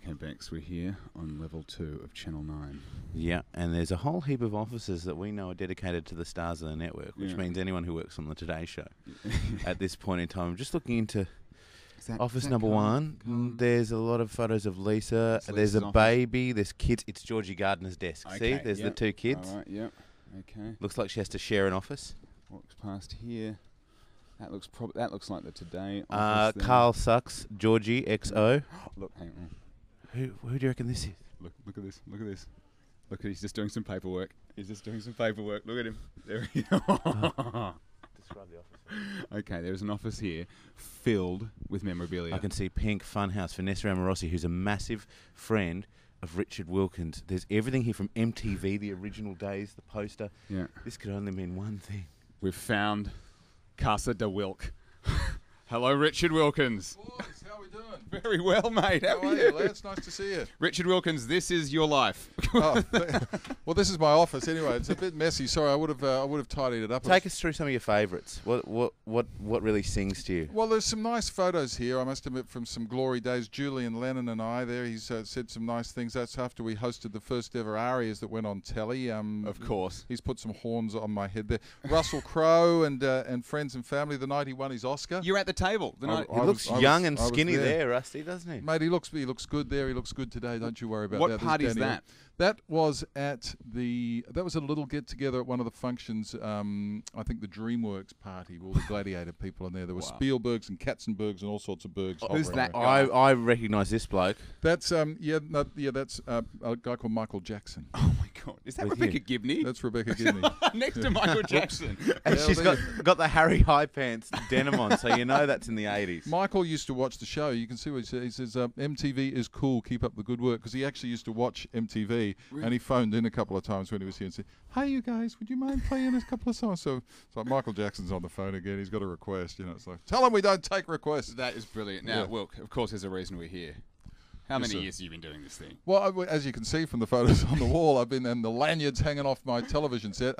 Okay, Becks, we're here on level 2 of Channel 9. Yeah, and there's a whole heap of offices that we know are dedicated to the stars of the network, which means anyone who works on the Today Show at this point in time. Just looking into office number 1. There's a lot of photos of Lisa. There's a baby. There's kids. It's Georgie Gardner's desk. Okay, See, there's the 2 kids. All right, yep. Okay. Looks like she has to share an office. Walks past here. That looks like the Today office. Carl Sucks, Georgie XO. Look, hang on. Who do you reckon this is? Look at this. Look at this. Look, he's just doing some paperwork. Look at him. There he Describe the office. Okay, there's an office here filled with memorabilia. I can see Pink, Funhouse, Vanessa Amorossi, who's a massive friend of Rishard Wilkins. There's everything here from MTV, the original days, the poster. Yeah. This could only mean one thing. We've found Casa de Wilk. Hello, Rishard Wilkins. Boys, how are we doing? Very well, mate. How are you, you? lads? Nice to see you. Rishard Wilkins, this is your life. Well, this is my office anyway. It's a bit messy. Sorry, I would have tidied it up. Take us through some of your favourites. What really sings to you? Well, there's some nice photos here, I must admit, from some glory days. Julian Lennon and I there. He's said some nice things. That's after we hosted the first ever Arias that went on telly. Of course. He's put some horns on my head there. Russell Crowe and friends and family the night he won his Oscar. You're at the table. He looks young and skinny there, Rusty, doesn't he? Mate, he looks good there. He looks good today. Don't you worry about that. What party is that? That was at that was a little get together at one of the functions. I think the DreamWorks party. All the Gladiator people in there. There were Spielbergs and Katzenbergs and all sorts of Bergs. Who's that guy? I recognise this bloke. That's that's a guy called Michael Jackson. Oh my God, is that Rebecca Gibney? That's Rebecca Gibney. Next to Michael Jackson. And she's got the Harry High Pants denim on, so you know that's in the 80s. Michael used to watch the show. You can see what he says. He says, MTV is cool, keep up the good work. Because he actually used to watch MTV, and he phoned in a couple of times when he was here and said, hey, you guys, would you mind playing a couple of songs? So it's like Michael Jackson's on the phone again. He's got a request. It's like, tell him we don't take requests. That is brilliant. Now, Wilk, of course, there's a reason we're here. How many years have you been doing this thing? Well, as you can see from the photos on the wall, I've been and the lanyards hanging off my television set.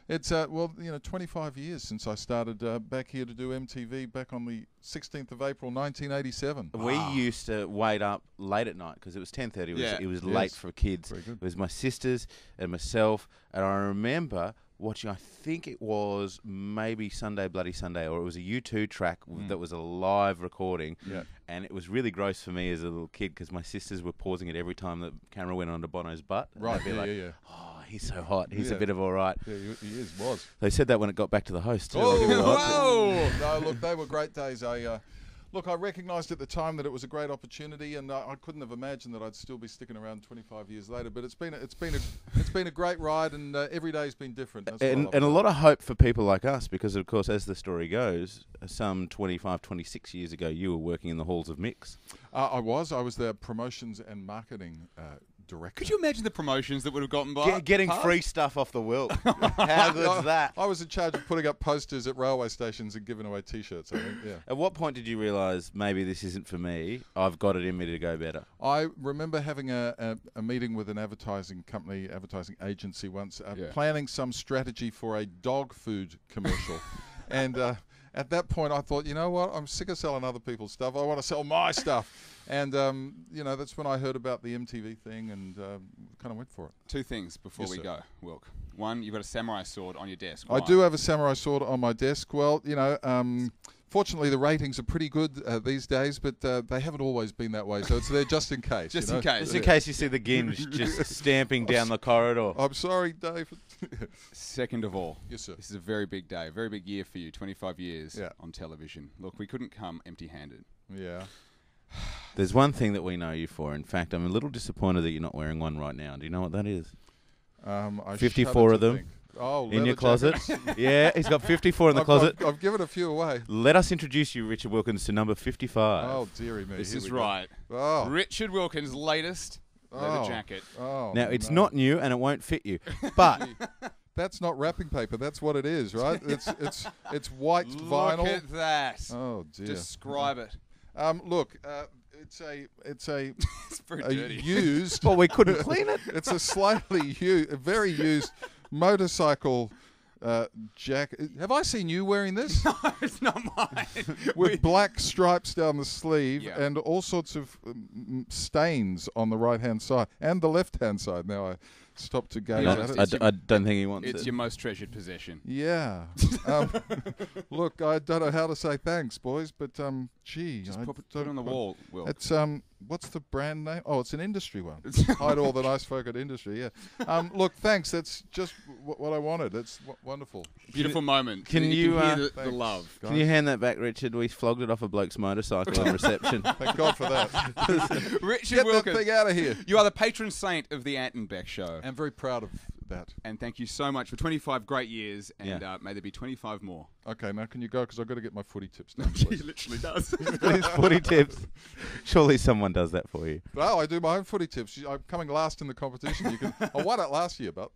It's 25 years since I started back here to do MTV back on the 16th of April 1987. We used to wait up late at night because it was 10:30. It was late for kids. It was my sisters and myself, and I remember watching, I think it was maybe Sunday Bloody Sunday, or it was a U2 track that was a live recording, and it was really gross for me as a little kid because my sisters were pausing it every time the camera went onto Bono's butt. Right, Oh, he's so hot. He's a bit of all right. Yeah, he was. They said that when it got back to the host, too. Whoa! No, look, they were great days. I recognised at the time that it was a great opportunity, and I couldn't have imagined that I'd still be sticking around 25 years later. But it's been a great ride, and every day's been different. And a lot of hope for people like us, because of course, as the story goes, some 25, 26 years ago, you were working in the halls of Mix. I was the promotions and marketing director. Could you imagine the promotions that would have gotten by? Getting free stuff off the Wilk. How good's that? I was in charge of putting up posters at railway stations and giving away T-shirts, I think, yeah. At what point did you realise, maybe this isn't for me, I've got it in me to go better? I remember having a meeting with an advertising agency once, planning some strategy for a dog food commercial. And at that point, I thought, you know what? I'm sick of selling other people's stuff. I want to sell my stuff. And, that's when I heard about the MTV thing and kind of went for it. 2 things before we go, Wilk. One, you've got a samurai sword on your desk. I do have a samurai sword on my desk. Well, fortunately, the ratings are pretty good these days, but they haven't always been that way. So it's there just in case. Just in case. Just in case you see the Ginge just stamping down the corridor. I'm sorry, Dave. Second of all, yes, sir. This is a very big day, a very big year for you, 25 years on television. Look, we couldn't come empty-handed. Yeah. There's one thing that we know you for. In fact, I'm a little disappointed that you're not wearing one right now. Do you know what that is? 54 of them. In your closet. Yeah, he's got 54 in the closet. I've given a few away. Let us introduce you, Rishard Wilkins, to number 55. Oh, dearie me. This is right. Oh. Rishard Wilkins' latest leather jacket. Oh, now, it's not new and it won't fit you, but... That's not wrapping paper. That's what it is, right? It's white vinyl. Look at that. Oh, dear. Describe it. Look, it's a it's very dirty. Used. Well, we couldn't clean it. It's a very used motorcycle jacket. Have I seen you wearing this? No, it's not mine. With black stripes down the sleeve Yeah. and all sorts of stains on the right-hand side and the left-hand side. Now I stopped to gaze at it. I don't think he wants It's it. your most treasured possession. Yeah. Look, I don't know how to say thanks, boys, but gee, Just I put it on the wall, Will. It's what's the brand name? Oh, it's an industry one. Hide all the nice folk at industry. Yeah. Look, thanks. That's just what I wanted. That's wonderful. Beautiful moment. Can you hear the thanks, love? guys. Can you hand that back, Richard? We flogged it off a bloke's motorcycle on reception. Thank God for that. Richard Get Wilkins, that thing out of here. you are the patron saint of the Ant and Beck Show. I'm very proud of that. And thank you so much for 25 great years, and may there be 25 more. Okay, now can you go? Because I've got to get my footy tips down. He Please. literally does. His footy tips. Surely someone does that for you. Well, I do my own footy tips. I'm coming last in the competition. I won it last year, but